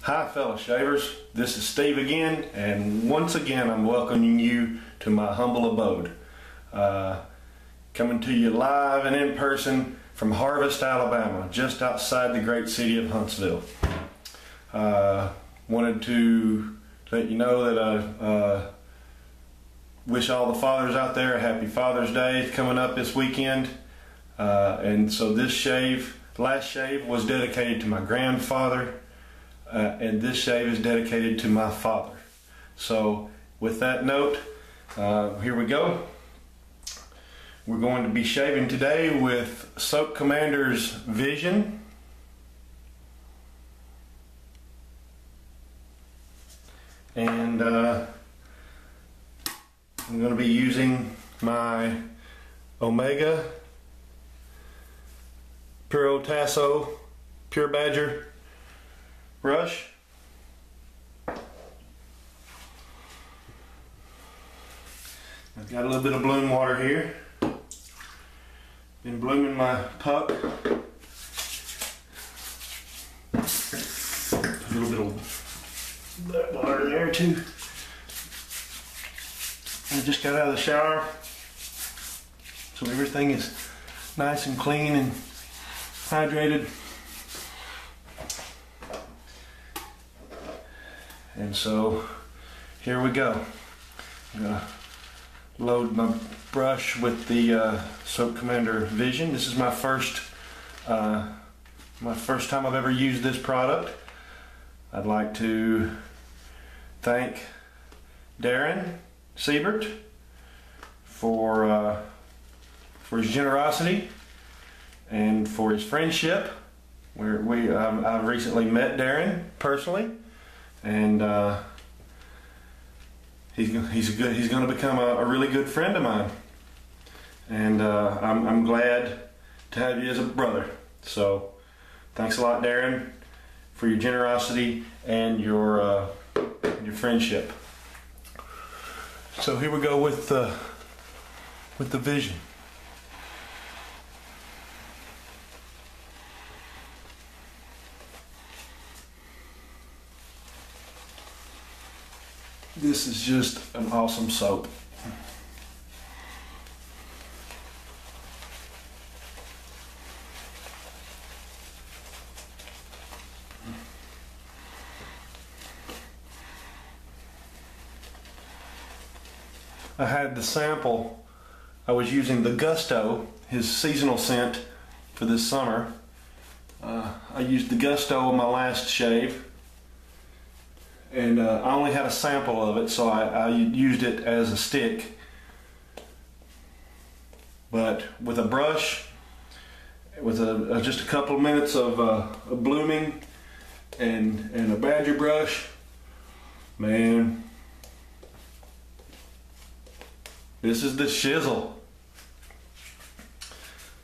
Hi fellow shavers, this is Steve again, and once again I'm welcoming you to my humble abode. Coming to you live and in person from Harvest, Alabama, just outside the great city of Huntsville. Wanted to let you know that I wish all the fathers out there a happy Father's Day coming up this weekend. And so this last shave was dedicated to my grandfather. And this shave is dedicated to my father. So with that note, here we go. We're going to be shaving today with Soap Commander's Vision. And I'm going to be using my Omega Puro Tasso Pure Badger brush. I've got a little bit of bloom water here. Been blooming my puck. A little bit of that water in there too. I just got out of the shower, so everything is nice and clean and hydrated. And so here we go. I'm gonna load my brush with the Soap Commander Vision. This is my first time I've ever used this product. I'd like to thank Darren Siebert for his generosity and for his friendship. I've recently met Darren personally. And he's going to become a really good friend of mine, and I'm glad to have you as a brother. So thanks a lot, Darren, for your generosity and your friendship. So here we go with the Vision. This is just an awesome soap. I had the sample. I was using the Gusto, his seasonal scent for this summer. I used the Gusto on my last shave. And I only had a sample of it, so I used it as a stick. But with a brush, with just a couple of minutes of blooming and a badger brush, man, this is the shizzle.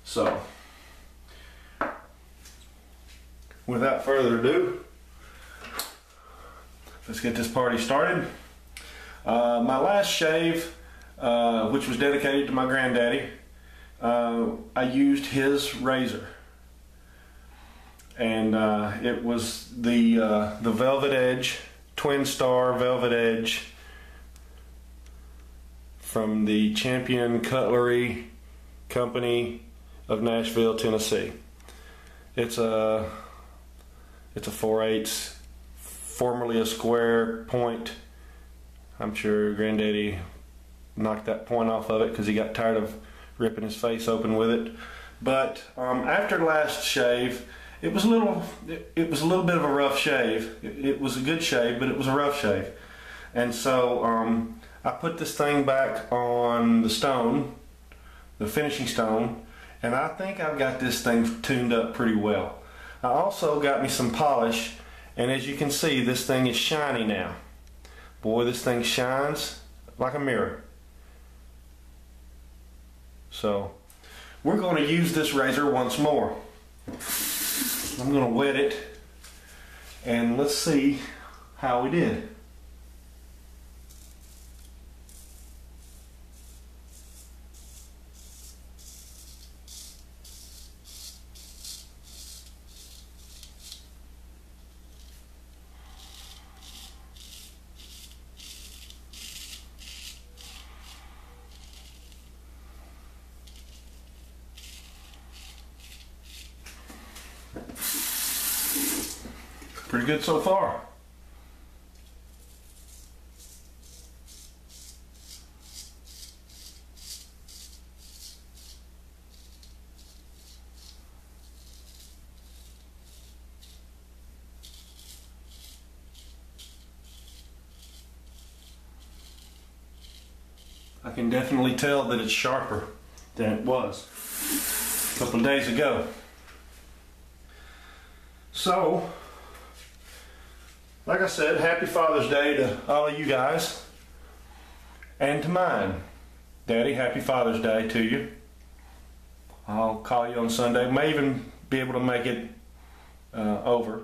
So, without further ado, let's get this party started. My last shave, which was dedicated to my granddaddy, I used his razor, and it was the Velvet Edge, Twin Star Velvet Edge from the Champion Cutlery Company of Nashville, Tennessee. It's a 4/8. Formerly a square point. I'm sure Granddaddy knocked that point off of it because he got tired of ripping his face open with it. But after last shave, it was a little bit of a rough shave. It was a good shave, but it was a rough shave. And so I put this thing back on the stone, the finishing stone, and I think I've got this thing tuned up pretty well. I also got me some polish. And as you can see, this thing is shiny now. Boy, this thing shines like a mirror. So, we're going to use this razor once more. I'm going to wet it, and let's see how we did. pretty good so far. I can definitely tell that it's sharper than it was a couple of days ago. So, like I said, happy Father's Day to all of you guys and to mine. Daddy, happy Father's Day to you. I'll call you on Sunday. May even be able to make it over.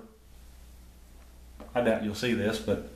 I doubt you'll see this, but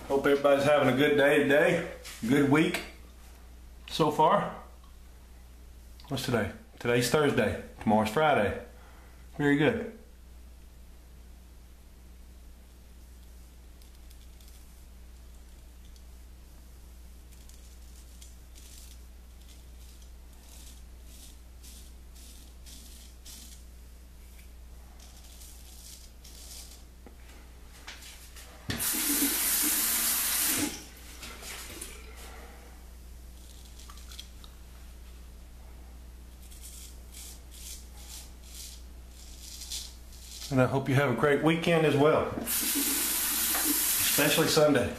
hope everybody's having a good day today, good week so far. What's today? Today's Thursday, tomorrow's Friday. Very good. And I hope you have a great weekend as well, especially Sunday.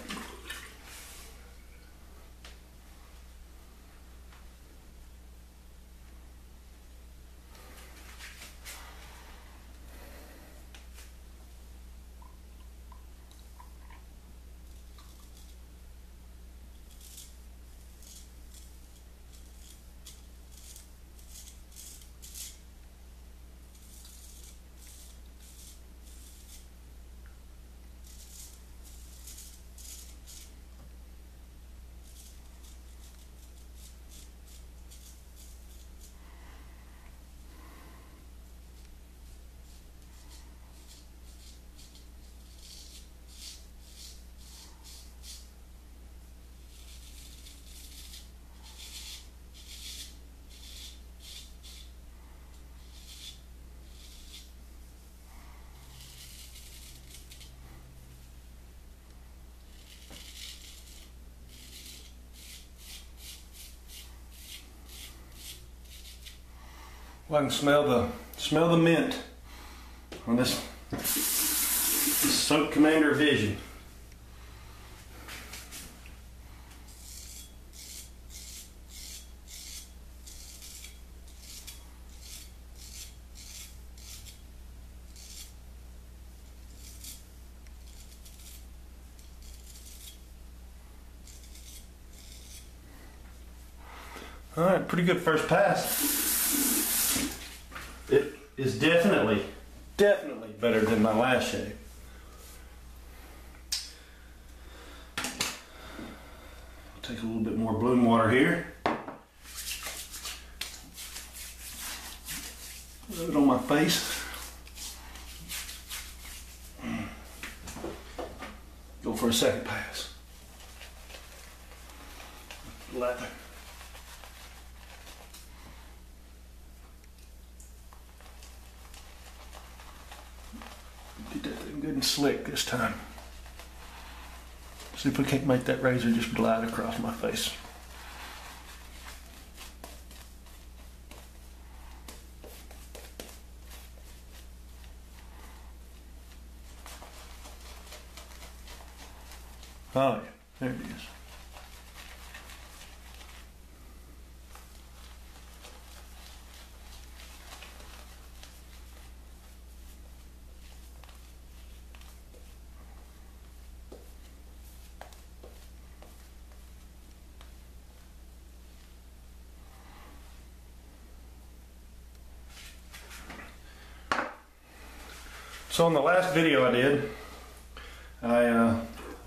Well, I can smell the mint on this Soak Commander Vision. Alright, pretty good first pass. It is definitely better than my last shave. I'll take a little bit more bloom water here. Put it on my face. Go for a second pass. Lather. Get that thing good and slick this time. See if we can't make that razor just glide across my face. Oh yeah, there it is. So in the last video I did, I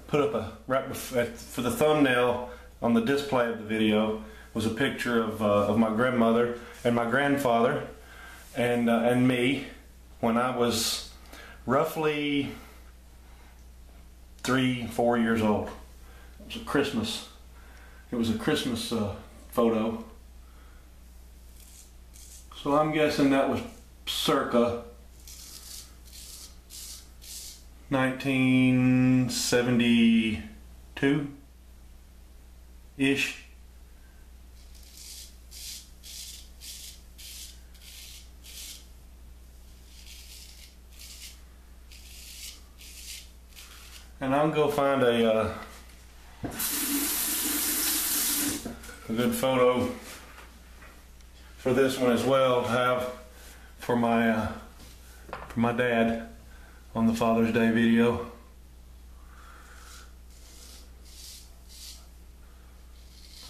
put up for the thumbnail on the display of the video was a picture of my grandmother and my grandfather and me when I was roughly 3-4 years old. It was a Christmas. It was a Christmas photo. So I'm guessing that was circa 1972-ish. And I'll go find a good photo for this one as well to have for my dad on the Father's Day video.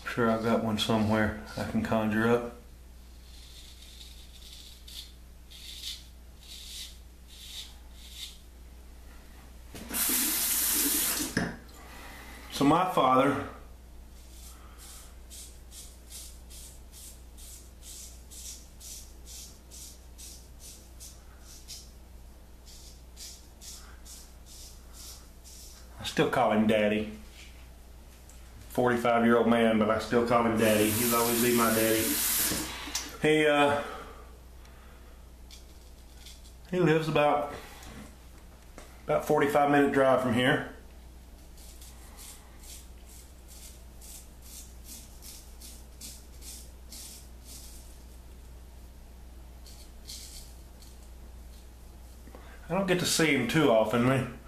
I'm sure I've got one somewhere I can conjure up. So my father I still call him Daddy. 45-year-old man, but I still call him Daddy. He'll always be my daddy. He lives about 45-minute drive from here. I don't get to see him too often.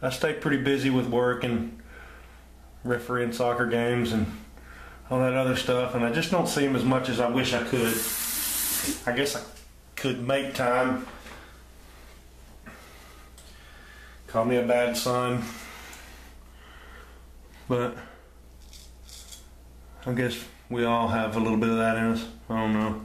I stay pretty busy with work and refereeing soccer games and all that other stuff, and I just don't see him as much as I wish I could. I guess I could make time. Call me a bad son, but I guess we all have a little bit of that in us. I don't know.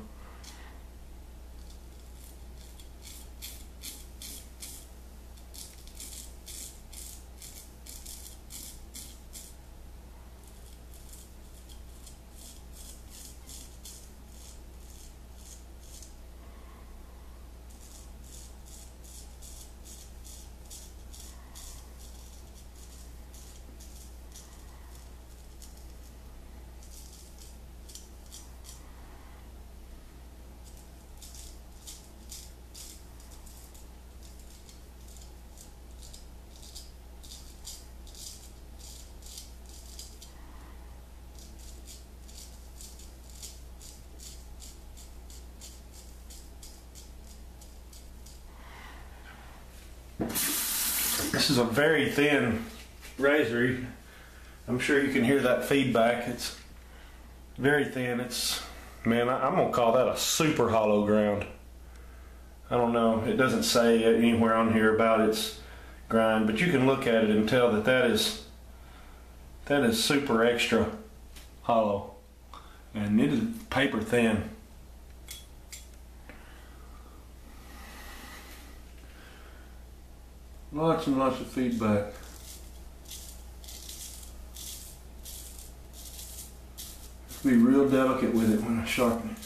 This is a very thin razor. I'm sure you can hear that feedback. It's very thin. Man, I'm gonna call that a super hollow ground. I don't know, it doesn't say anywhere on here about its grind, but you can look at it and tell that is super extra hollow. and it is paper thin. Lots and lots of feedback. Be real delicate with it when I sharpen it.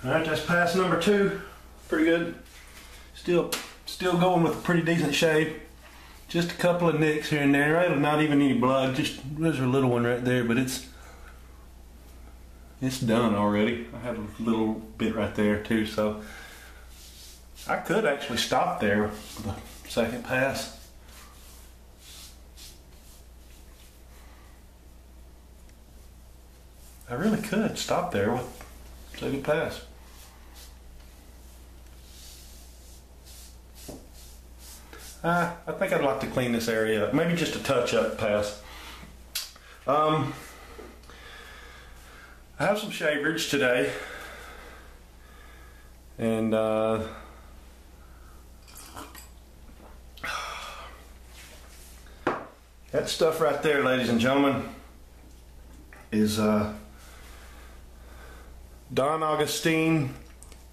Alright, that's pass number 2. Pretty good. Still going with a pretty decent shave. Just a couple of nicks here and there. Right? Not even any blood. Just there's a little one right there, but it's done already. I had a little bit right there too, so I could actually stop there with a second pass. I really could stop there with a second pass. I think I'd like to clean this area up. Maybe just a touch-up pass. I have some shaverage today, and that stuff right there, ladies and gentlemen, is Don Agustin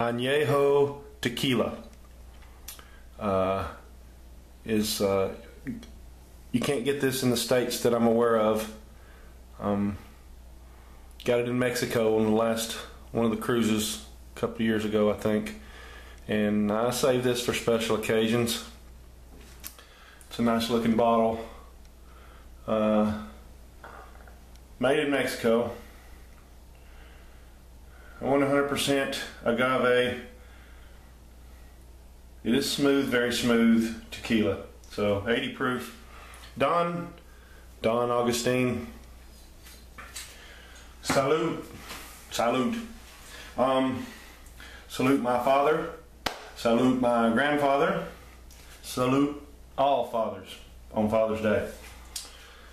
Añejo Tequila. You can't get this in the states that I'm aware of. Got it in Mexico on the last one of the cruises a couple of years ago, I think, and I save this for special occasions. It's a nice looking bottle, made in Mexico, 100% agave. It is smooth, very smooth tequila. So 80 proof. Don Agustin. Salute. Salute. Salute my father. Salute my grandfather. Salute all fathers on Father's Day.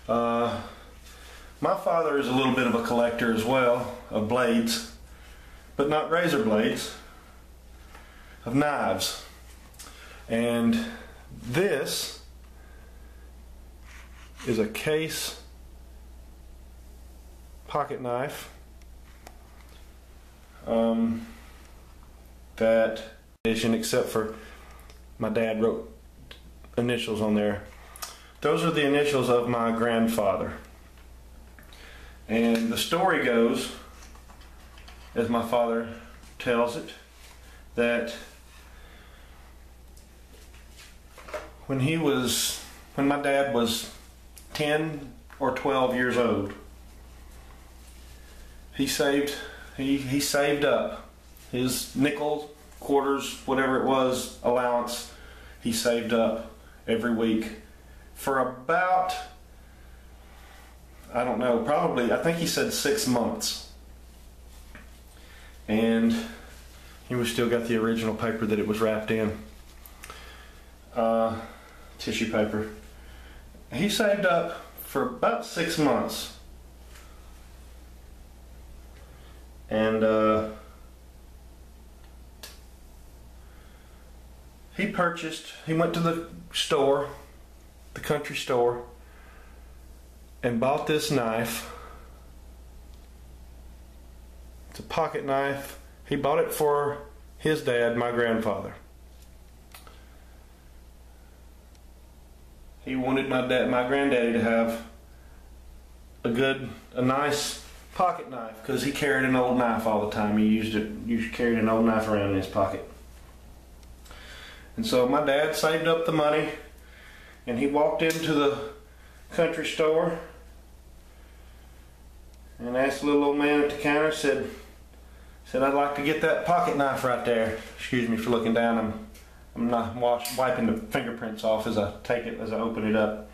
My father is a little bit of a collector as well of blades, but not razor blades, of knives. And this is a case pocket knife that edition, except for my dad wrote initials on there. Those are the initials of my grandfather. And the story goes, as my father tells it, that when my dad was 10 or 12 years old, he saved up his nickel, quarters, whatever it was, allowance. He saved up every week for about, I don't know, probably, I think he said 6 months. And he still got the original paper that it was wrapped in. Tissue paper. He saved up for about 6 months. And he went to the store, the country store, and bought this knife. It's a pocket knife. He bought it for his dad, my grandfather. He wanted my granddaddy to have a nice pocket knife, because he carried an old knife all the time. He carried an old knife around in his pocket. And so my dad saved up the money, and he walked into the country store and asked the little old man at the counter, said, I'd like to get that pocket knife right there. Excuse me for looking down. I'm not wiping the fingerprints off as I open it up.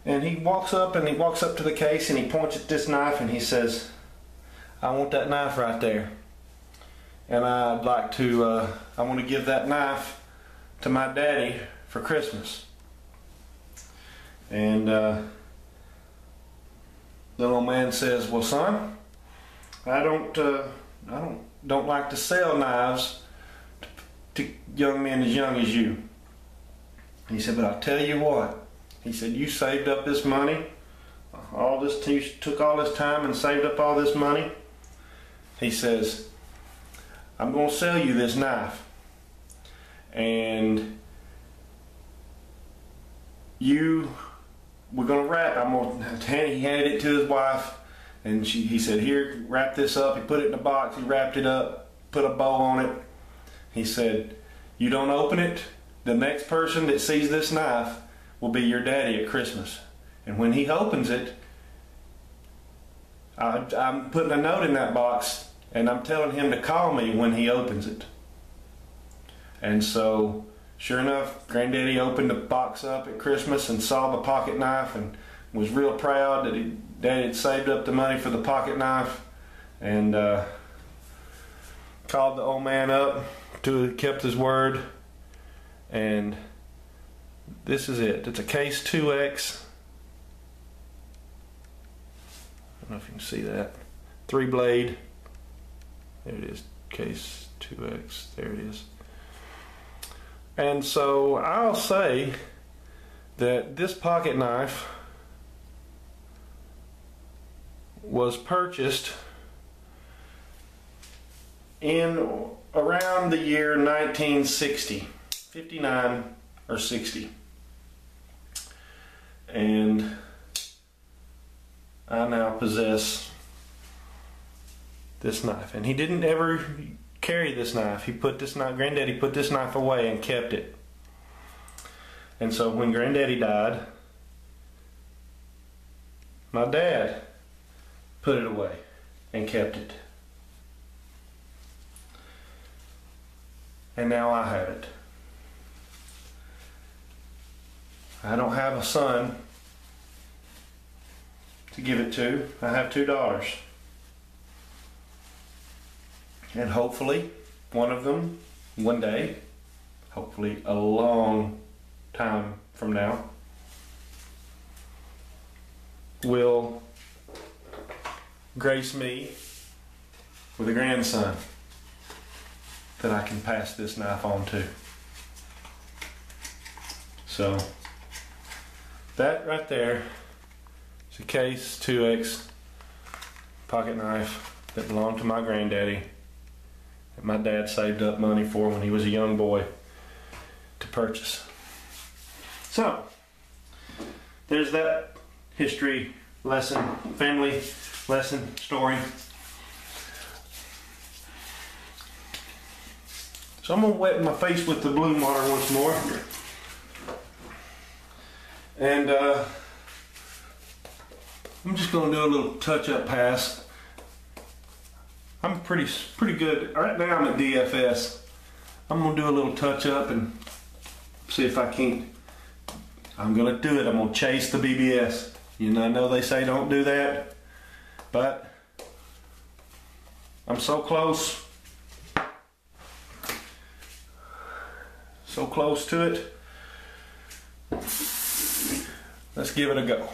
And he walks up to the case and he points at this knife and he says, I want that knife right there. And I want to give that knife to my daddy for Christmas. And the little man says, well, son, I don't like to sell knives to young men as young as you. He said, but I'll tell you what. He said, you saved up this money, you took all this time and saved up all this money. He says, I'm going to sell you this knife. And we're going to wrap. He handed it to his wife. And he said, here, wrap this up. He put it in a box. He wrapped it up, put a bow on it. He said, you don't open it, the next person that sees this knife will be your daddy at Christmas. And when he opens it, I'm putting a note in that box and I'm telling him to call me when he opens it. And so, sure enough, Granddaddy opened the box up at Christmas and saw the pocket knife and was real proud that Daddy had saved up the money for the pocket knife, and called the old man up, kept his word, and this is it. It's a Case 2X. I don't know if you can see that. 3-blade. There it is. Case 2X. There it is. And so I'll say that this pocket knife was purchased in around the year 1960, 59 or 60. And I now possess this knife. And he didn't ever carry this knife. Granddaddy put this knife away and kept it. And so when Granddaddy died, my dad put it away and kept it. And now I have it. I don't have a son to give it to. I have 2 daughters. And hopefully one of them, one day, hopefully a long time from now, will grace me with a grandson that I can pass this knife on to. So that right there is a Case 2X pocket knife that belonged to my granddaddy, that my dad saved up money for when he was a young boy to purchase. So there's that history lesson, family lesson story. So I'm going to wet my face with the Bloom water once more. And I'm just going to do a little touch-up pass I'm pretty good. Right now I'm at DFS. I'm gonna do a little touch up and see if I can't. I'm gonna do it. I'm gonna chase the BBS. You know, I know they say don't do that, but I'm so close. So close to it. Let's give it a go.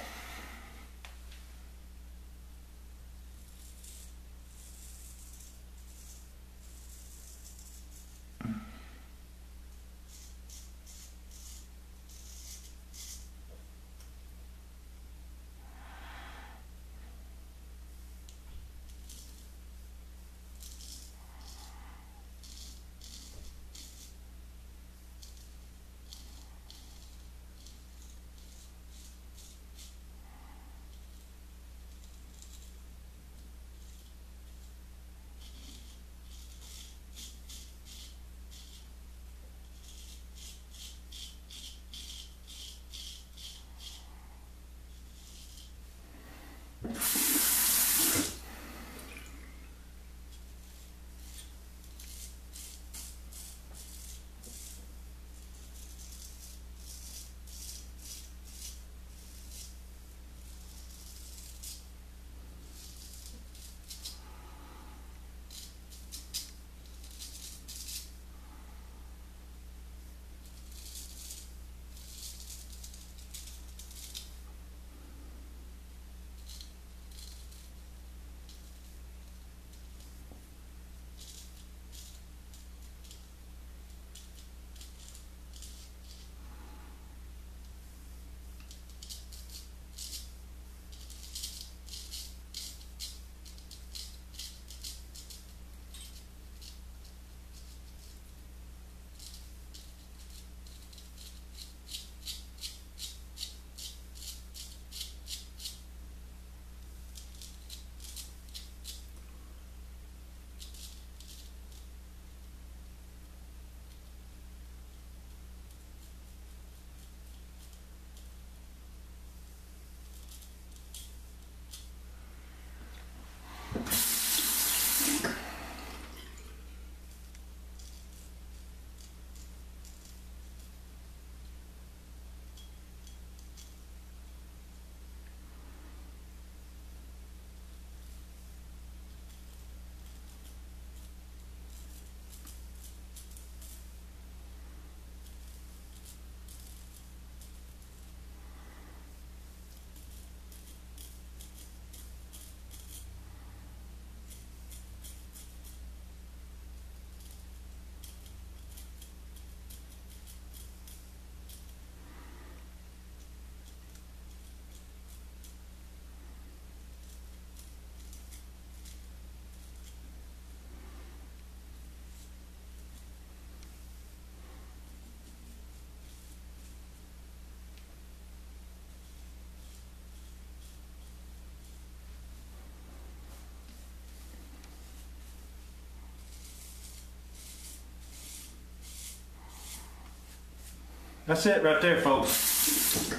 That's it right there, folks.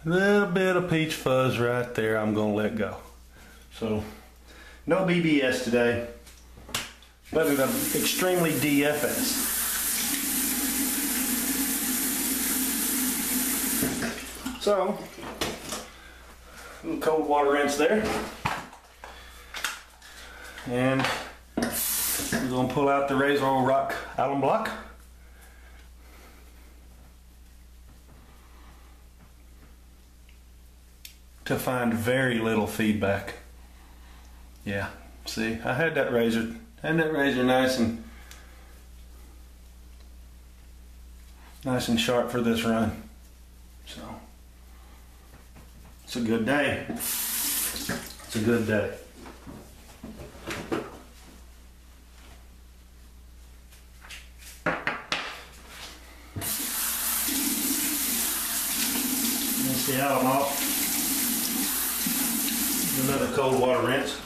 A little bit of peach fuzz right there I'm gonna let go. So, no BBS today, but an extremely DFS. So, a little cold water rinse there. And we're going to pull out the RazoRock Alum block. To find very little feedback. Yeah, see, I had that razor nice and sharp for this run. So, it's a good day. It's a good day. The Alum off. Another cold water rinse.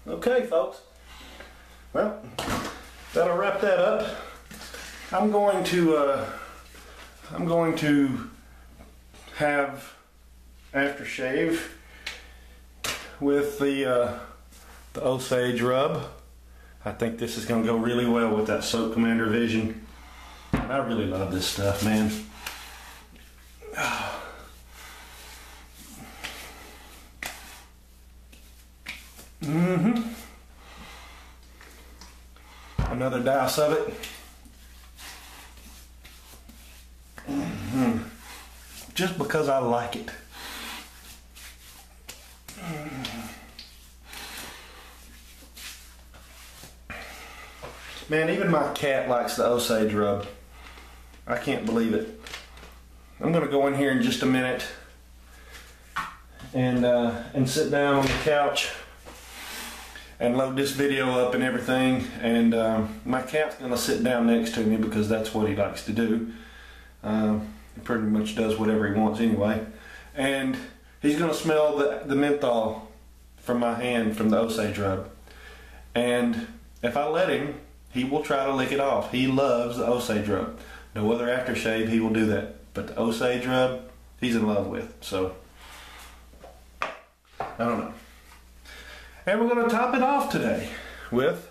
Okay, folks. Well, that'll wrap that up. I'm going to I'm going to have aftershave with the Osage Rub. I think this is going to go really well with that Soap Commander Vision. I really love this stuff, man. Another douse of it. Just because I like it. Man, even my cat likes the Osage Rub. I can't believe it. I'm gonna go in here in just a minute and sit down on the couch and load this video up and everything, and my cat's gonna sit down next to me because that's what he likes to do. He pretty much does whatever he wants anyway, and he's gonna smell the menthol from my hand from the Osage Rub, and if I let him, he will try to lick it off. He loves the Osage Rub. No other aftershave he will do that, but the Osage Rub he's in love with, so I don't know. And we're going to top it off today with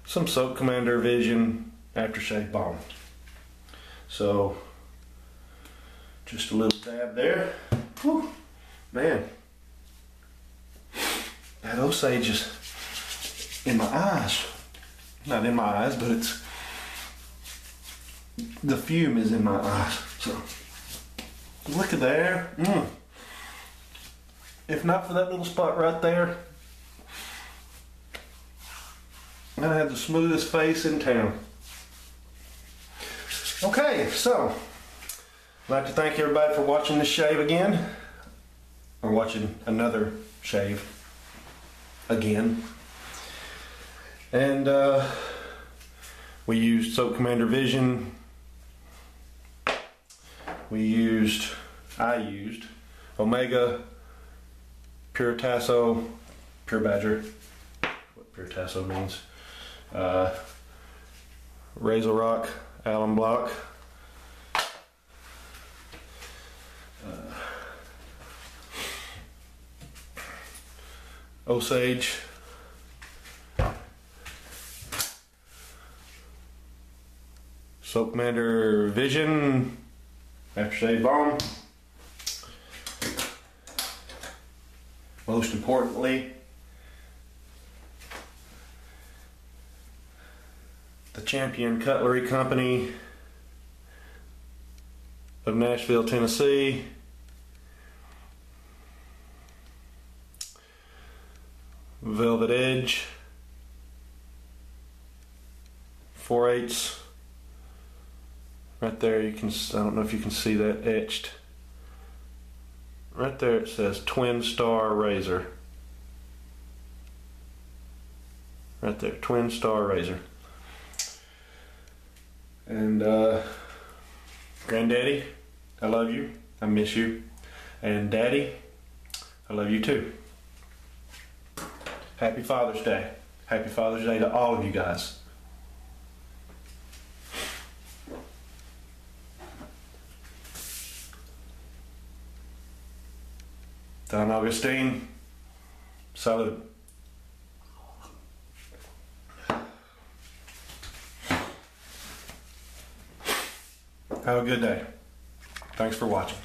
some Soap Commander Vision Aftershave Balm. So, just a little dab there. Whew, man, that Osage is in my eyes. Not in my eyes, but it's, the fume is in my eyes. So, look at there. If not for that little spot right there, I'm gonna have the smoothest face in town. Okay, so I'd like to thank everybody for watching this shave again, or watching another shave again. And we used Soap Commander Vision. I used Omega, Pure Tasso, Pure Badger, what Pure Tasso means, RazoRock, Alum block, Osage, Soap Commander Vision Aftershave Balm. Most importantly, the Champion Cutlery Company of Nashville, Tennessee. Velvet Edge, 4/8. Right there, you can, I don't know if you can see that etched. Right there it says Twin Star Razor. Right there, Twin Star Razor. And Granddaddy, I love you. I miss you. And Daddy, I love you too. Happy Father's Day. Happy Father's Day to all of you guys. Don Augustine, salute. Have a good day. Thanks for watching.